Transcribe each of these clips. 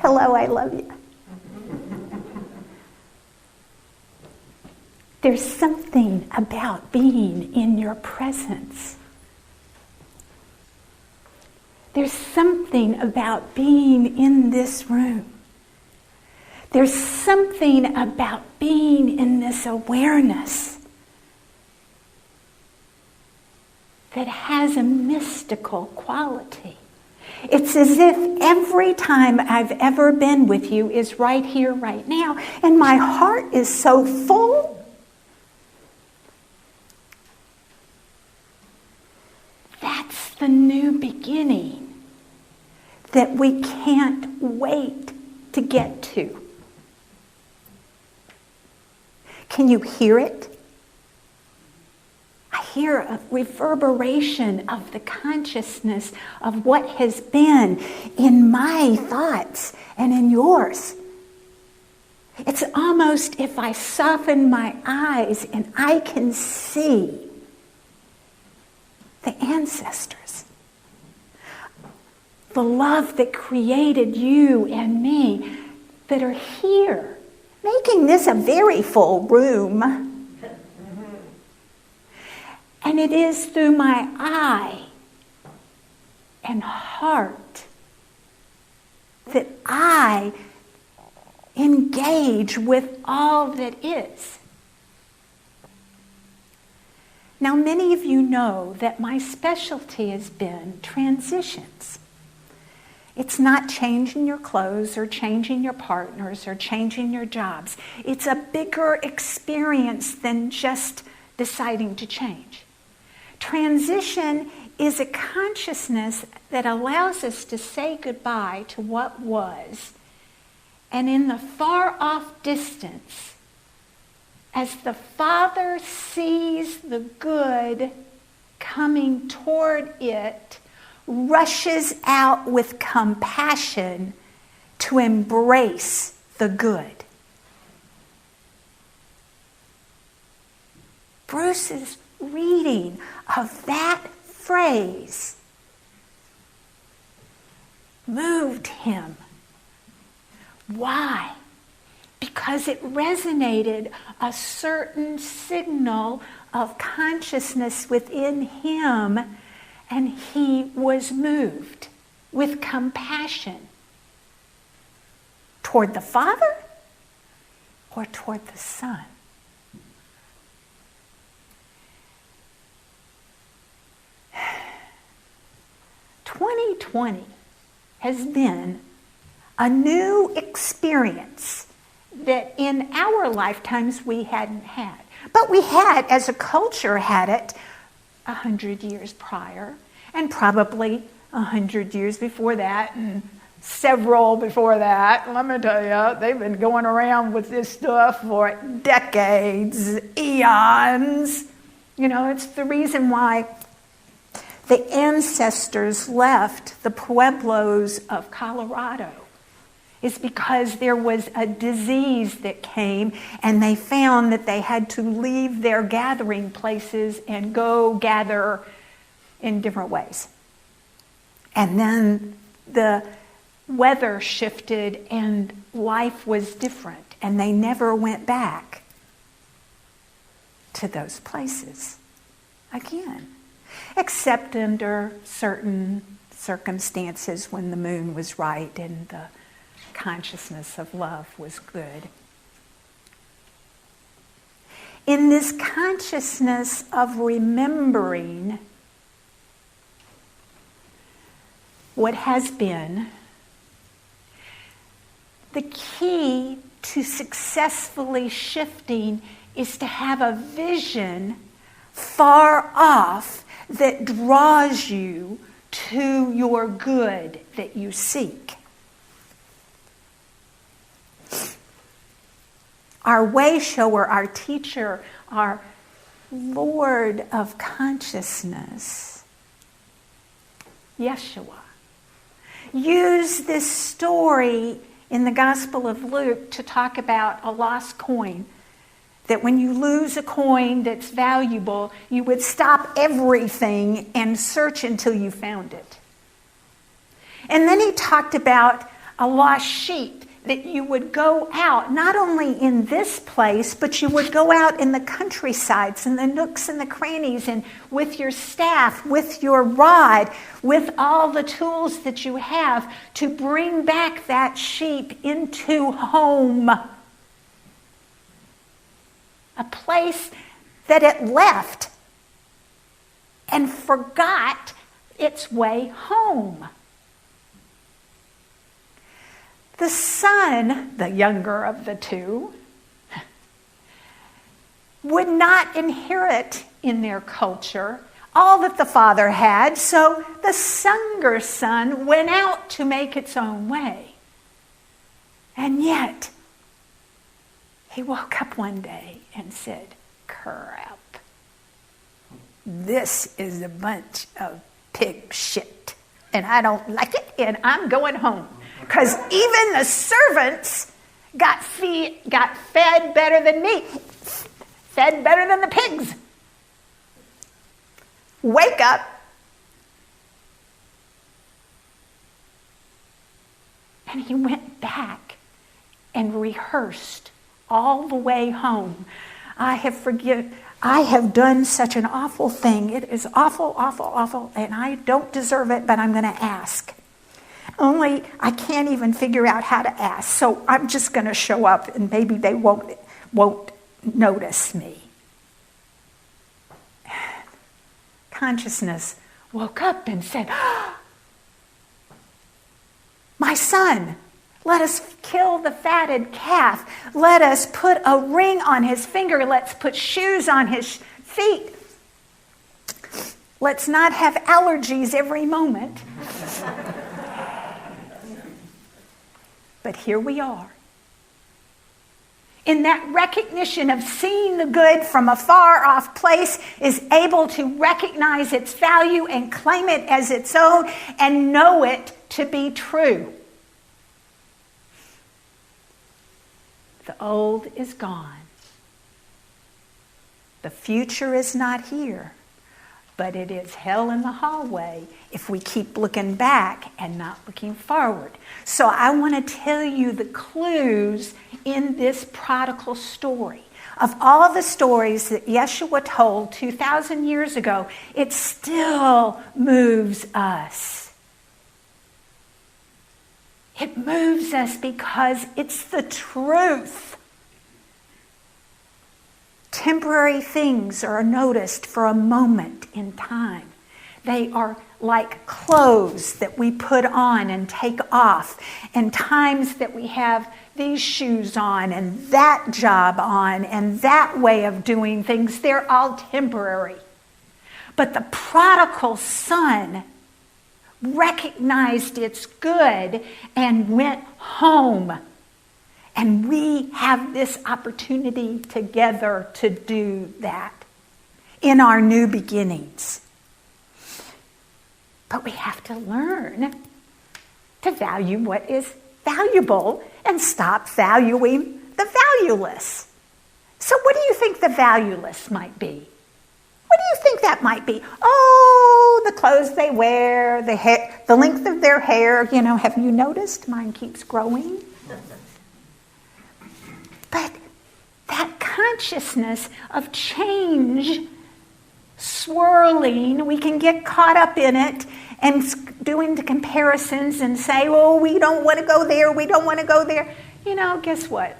hello, I love you. There's something about being in your presence. There's something about being in this room. There's something about being in this awareness that has a mystical quality. It's as if every time I've ever been with you is right here, right now, and my heart is so full. That's the new beginning that we can't wait to get to. Can you hear it? I hear a reverberation of the consciousness of what has been in my thoughts and in yours. It's almost if I soften my eyes and I can see the ancestors. The love that created you and me that are here, making this a very full room. And it is through my eye and heart that I engage with all that is. Now, many of you know that my specialty has been transitions. It's not changing your clothes or changing your partners or changing your jobs. It's a bigger experience than just deciding to change. Transition is a consciousness that allows us to say goodbye to what was, and in the far off distance, as the Father sees the good coming toward it, rushes out with compassion to embrace the good. Bruce's reading of that phrase moved him. Why? Because it resonated a certain signal of consciousness within him, and he was moved with compassion toward the Father or toward the Son. "2020 has been a new experience that in our lifetimes we hadn't had. But we had, as a culture, had it 100 years prior, and probably 100 years before that, and several before that. Let me tell you, they've been going around with this stuff for decades, eons. You know, it's the reason why the ancestors left the Pueblos of Colorado. Is because there was a disease that came, and they found that they had to leave their gathering places and go gather in different ways. And then the weather shifted and life was different, and they never went back to those places again, except under certain circumstances when the moon was right and the consciousness of love was good. In this consciousness of remembering what has been, the key to successfully shifting is to have a vision far off that draws you to your good that you seek. Our way shower, our teacher, our Lord of consciousness, Yeshua, used this story in the Gospel of Luke to talk about a lost coin. That when you lose a coin that's valuable, you would stop everything and search until you found it. And then he talked about a lost sheep, that you would go out, not only in this place, but you would go out in the countrysides and the nooks and the crannies, and with your staff, with your rod, with all the tools that you have to bring back that sheep into home. A place that it left and forgot its way home. The son, the younger of the two, would not inherit in their culture all that the father had, so the younger son went out to make its own way. And yet, he woke up one day and said, "Crap, this is a bunch of pig shit, and I don't like it, and I'm going home." Because even the servants got fed better than me, fed better than the pigs. Wake up. And he went back and rehearsed all the way home. I have done such an awful thing. It is awful, awful, awful, and I don't deserve it, but I'm going to ask. Only I can't even figure out how to ask, so I'm just going to show up, and maybe they won't notice me. Consciousness woke up and said, "My son, let us kill the fatted calf. Let us put a ring on his finger. Let's put shoes on his feet. Let's not have allergies every moment." But here we are. In that recognition of seeing the good from a far off place, is able to recognize its value and claim it as its own and know it to be true. The old is gone. The future is not here, but it is hell in the hallway if we keep looking back and not looking forward. So I want to tell you the clues in this prodigal story. Of all the stories that Yeshua told 2,000 years ago, it still moves us. It moves us because it's the truth. Temporary things are noticed for a moment in time. They are like clothes that we put on and take off, and times that we have these shoes on and that job on and that way of doing things. They're all temporary. But the prodigal son recognized its good and went home. And we have this opportunity together to do that in our new beginnings. But we have to learn to value what is valuable and stop valuing the valueless. So what do you think the valueless might be? What do you think that might be? Oh, the clothes they wear, the hair, the length of their hair. You know, have you noticed? Mine keeps growing. But that consciousness of change swirling, we can get caught up in it and doing the comparisons and say, oh, we don't want to go there, we don't want to go there. You know, guess what?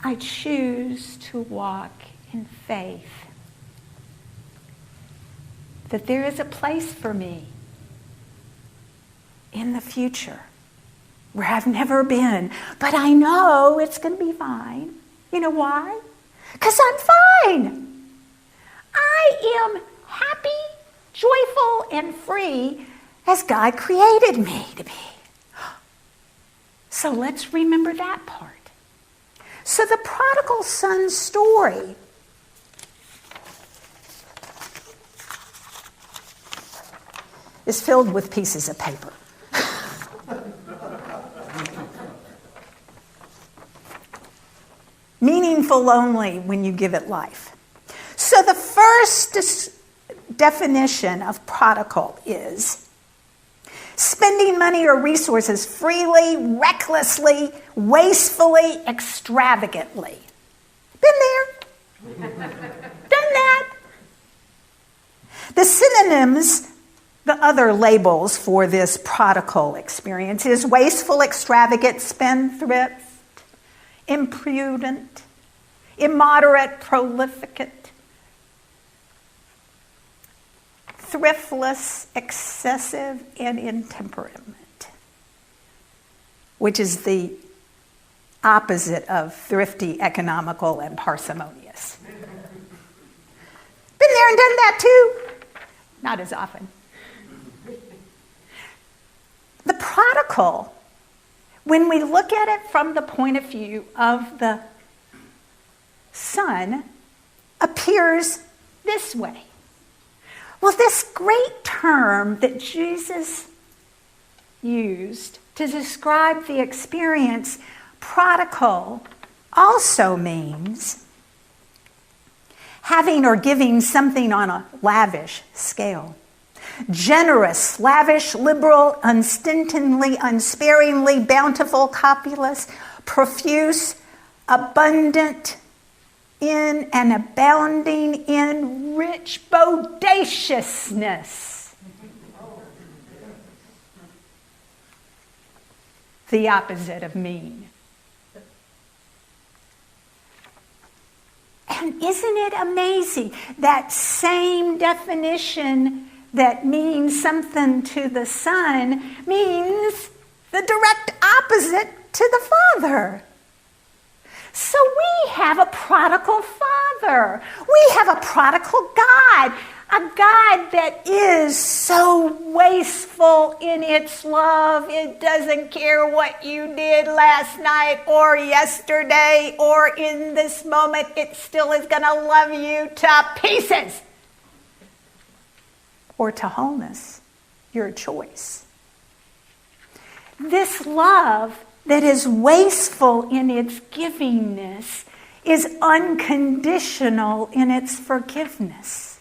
I choose to walk in faith that there is a place for me in the future where I've never been, but I know it's going to be fine. You know why? Because I'm fine. I am happy, joyful, and free as God created me to be. So let's remember that part. So the prodigal son story is filled with pieces of paper. Meaningful only when you give it life. So the first definition of prodigal is spending money or resources freely, recklessly, wastefully, extravagantly. Been there. Done that. The synonyms, the other labels for this prodigal experience is wasteful, extravagant, spendthrift, imprudent, immoderate, prolificate, thriftless, excessive, and intemperate, which is the opposite of thrifty, economical, and parsimonious. Been there and done that too. Not as often. The prodigal, when we look at it from the point of view of the son, appears this way. Well, this great term that Jesus used to describe the experience, prodigal, also means having or giving something on a lavish scale. Generous, lavish, liberal, unstintingly, unsparingly, bountiful, copulous, profuse, abundant in and abounding in rich bodaciousness. The opposite of mean. And isn't it amazing that same definition that means something to the son means the direct opposite to the father? So we have a prodigal father. We have a prodigal God. A God that is so wasteful in its love. It doesn't care what you did last night or yesterday or in this moment. It still is going to love you to pieces. Or to wholeness. Your choice. This love that is wasteful in its givingness is unconditional in its forgiveness.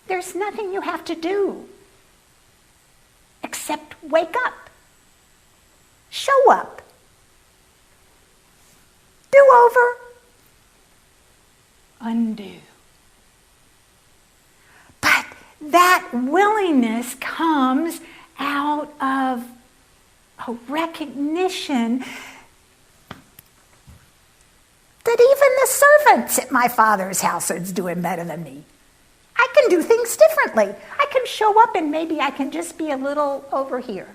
There's nothing you have to do except wake up, show up, do over, undo. But that willingness comes out of a recognition that even the servants at my father's house are doing better than me. I can do things differently. I can show up and maybe I can just be a little over here.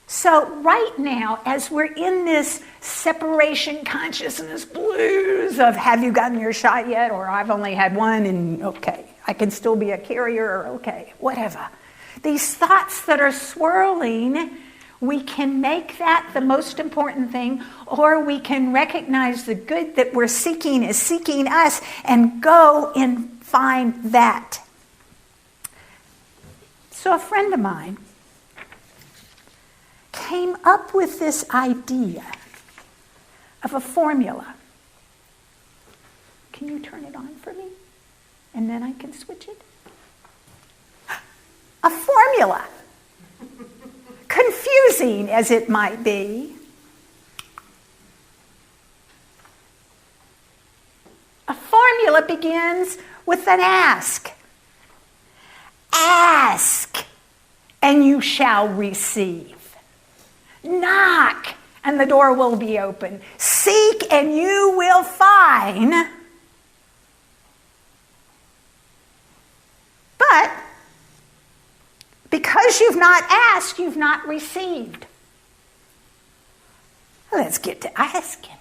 So right now, as we're in this separation consciousness blues of have you gotten your shot yet, or I've only had one and okay, I can still be a carrier, or okay, whatever. These thoughts that are swirling, we can make that the most important thing, or we can recognize the good that we're seeking is seeking us and go and find that. So a friend of mine came up with this idea of a formula. Can you turn it on for me? And then I can switch it? A formula. Confusing as it might be. A formula begins with an ask. Ask, and you shall receive. Knock, and the door will be open. Seek, and you will find. But because you've not asked, you've not received. Let's get to asking.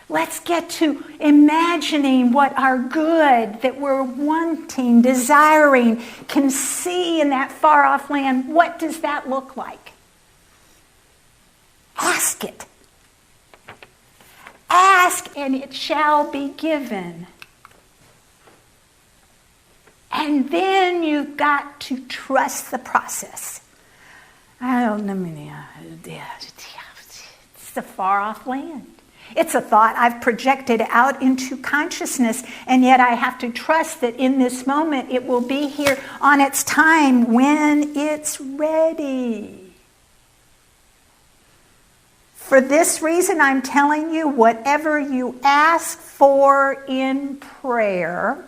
Let's get to imagining what our good that we're wanting, desiring, can see in that far off land. What does that look like? Ask it. Ask and it shall be given. And then you've got to trust the process. I don't know. It's a far off land. It's a thought I've projected out into consciousness, and yet I have to trust that in this moment it will be here on its time when it's ready. For this reason, I'm telling you, whatever you ask for in prayer,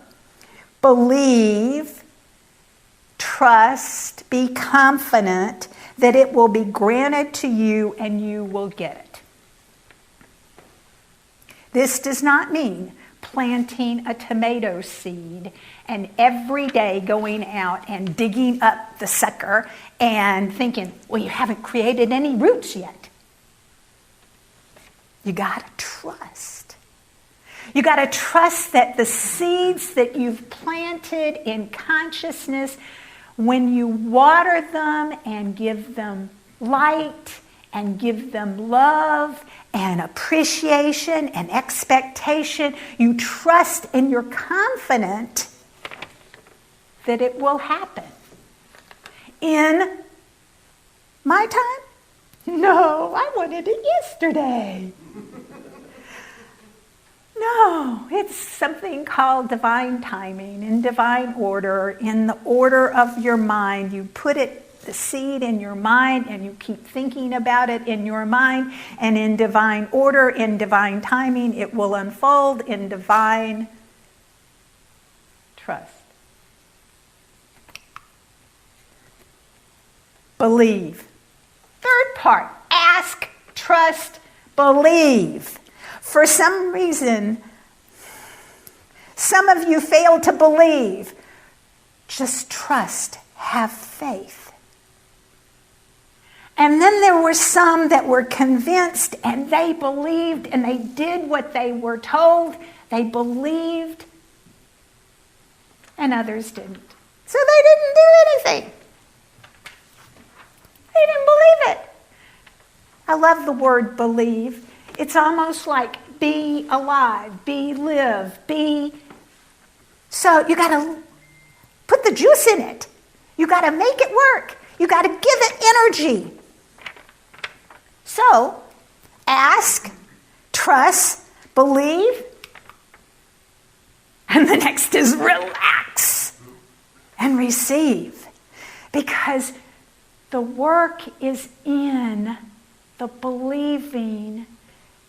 believe, trust, be confident that it will be granted to you and you will get it. This does not mean planting a tomato seed and every day going out and digging up the sucker and thinking, well, you haven't created any roots yet. You got to trust. You got to trust that the seeds that you've planted in consciousness, when you water them and give them light and give them love and appreciation and expectation, you trust and you're confident that it will happen. In my time? No, I wanted it yesterday. No, it's something called divine timing and divine order. In the order of your mind, you put the seed in your mind and you keep thinking about it in your mind, and in divine order, in divine timing, it will unfold in divine trust. Believe. Third part, ask, trust, believe. For some reason, some of you fail to believe. Just trust, have faith. And then there were some that were convinced and they believed and they did what they were told. They believed and others didn't. So they didn't do anything. They didn't believe it. I love the word believe. It's almost like be alive, be live, be. So you got to put the juice in it. You got to make it work. You got to give it energy. So ask, trust, believe, and the next is relax and receive. Because the work is in the believing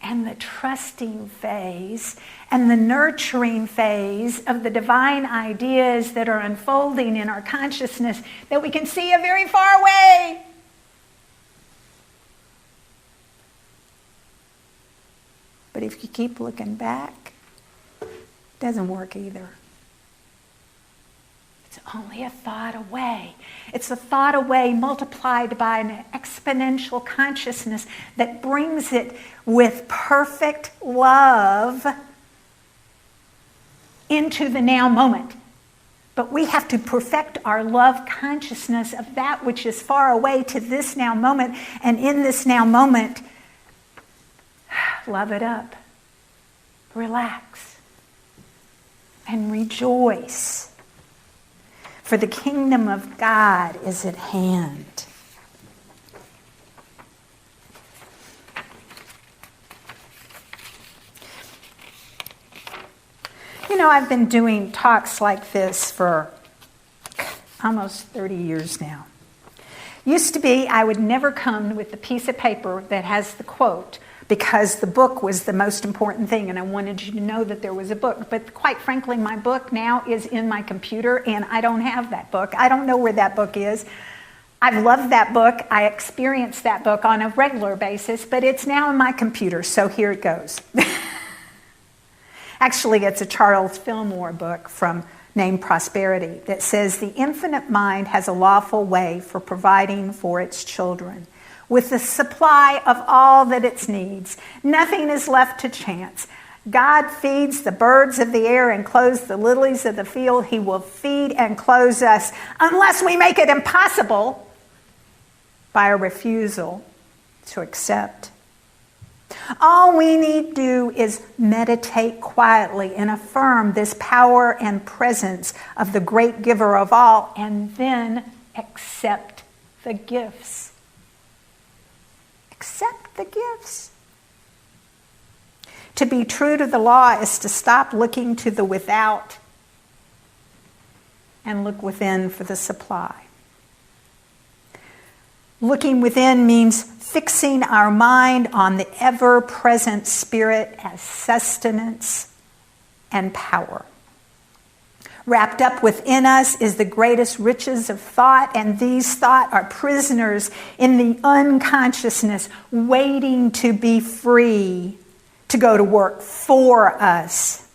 and the trusting phase and the nurturing phase of the divine ideas that are unfolding in our consciousness that we can see a very far away. But if you keep looking back, it doesn't work either. It's only a thought away. It's a thought away multiplied by an exponential consciousness that brings it with perfect love into the now moment. But we have to perfect our love consciousness of that which is far away to this now moment. And in this now moment, love it up, relax, and rejoice. For the kingdom of God is at hand. You know, I've been doing talks like this for almost 30 years now. Used to be, I would never come with the piece of paper that has the quote, because the book was the most important thing and I wanted you to know that there was a book. But quite frankly, my book now is in my computer and I don't have that book. I don't know where that book is. I've loved that book. I experience that book on a regular basis, but it's now in my computer, so here it goes. Actually, it's a Charles Fillmore book named Prosperity that says the infinite mind has a lawful way for providing for its children. With the supply of all that it needs, nothing is left to chance. God feeds the birds of the air and clothes the lilies of the field. He will feed and clothe us unless we make it impossible by a refusal to accept. All we need to do is meditate quietly and affirm this power and presence of the great giver of all, and then accept the gifts. Accept the gifts. To be true to the law is to stop looking to the without and look within for the supply. Looking within means fixing our mind on the ever-present Spirit as sustenance and power. Wrapped up within us is the greatest riches of thought, and these thoughts are prisoners in the unconsciousness, waiting to be free to go to work for us.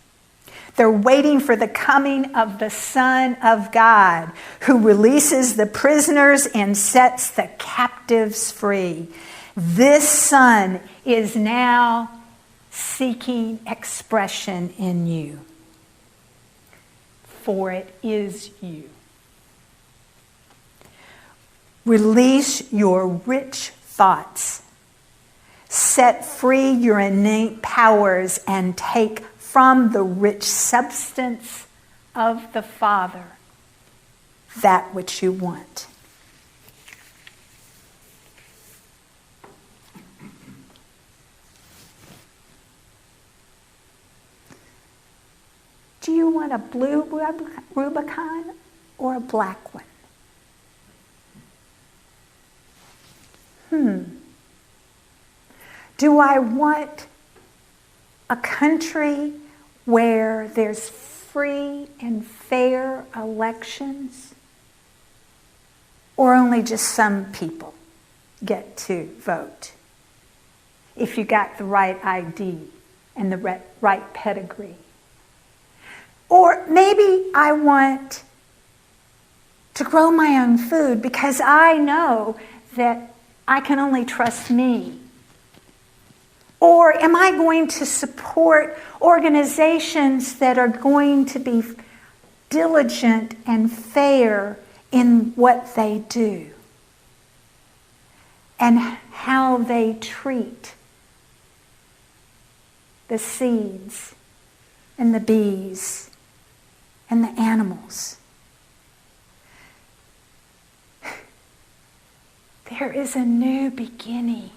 They're waiting for the coming of the Son of God, who releases the prisoners and sets the captives free. This Son is now seeking expression in you, for it is you. Release your rich thoughts. Set free your innate powers and take from the rich substance of the Father that which you want. Do you want a blue Rubicon or a black one? Do I want a country where there's free and fair elections, or only just some people get to vote if you got the right ID and the right pedigree? Or maybe I want to grow my own food because I know that I can only trust me. Or am I going to support organizations that are going to be diligent and fair in what they do and how they treat the seeds and the bees and the animals? There is a new beginning.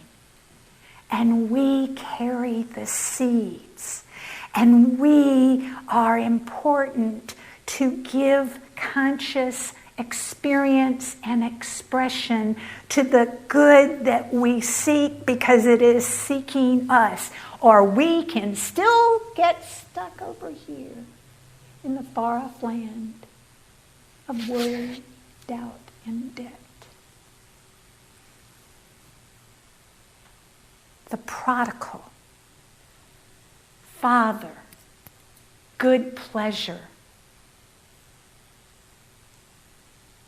And we carry the seeds. And we are important to give conscious experience and expression to the good that we seek, because it is seeking us. Or we can still get stuck over here in the far-off land of worry, doubt, and debt. The prodigal Father, good pleasure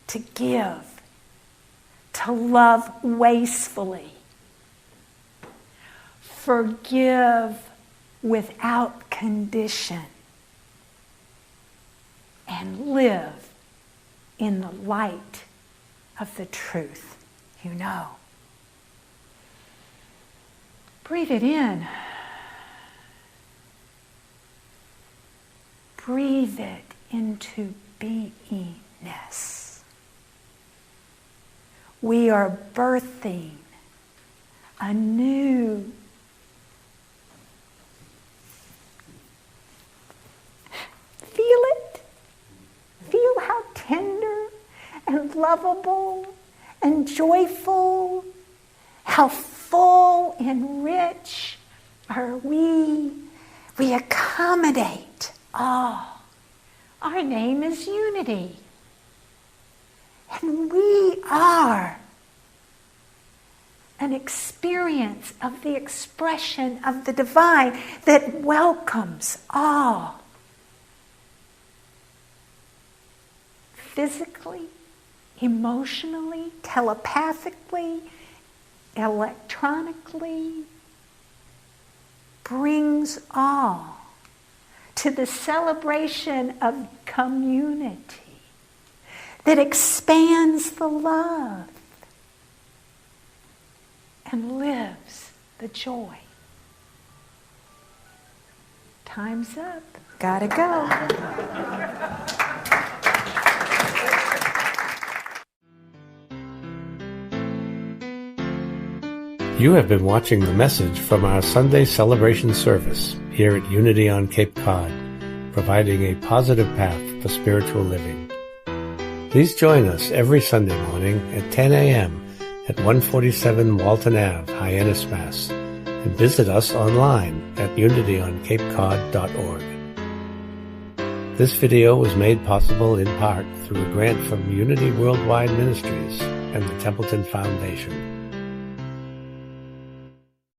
to give, to love wastefully, forgive without condition, and live in the light of the truth you know. Breathe it in. Breathe it into beingness. We are birthing a new feel it. Feel how tender and lovable and joyful, how full and rich are we. We accommodate all. Our name is unity. And we are an experience of the expression of the divine that welcomes all. Physically, emotionally, telepathically, electronically, brings all to the celebration of community that expands the love and lives the joy. Time's up. Gotta go. You have been watching the message from our Sunday celebration service. here at Unity on Cape Cod, providing a positive path for spiritual living. Please join us every Sunday morning at 10 a.m. at 147 Walton Ave, Hyannis, Mass., and visit us online at unityonCapeCod.org. This video was made possible in part through a grant from Unity Worldwide Ministries and the Templeton Foundation.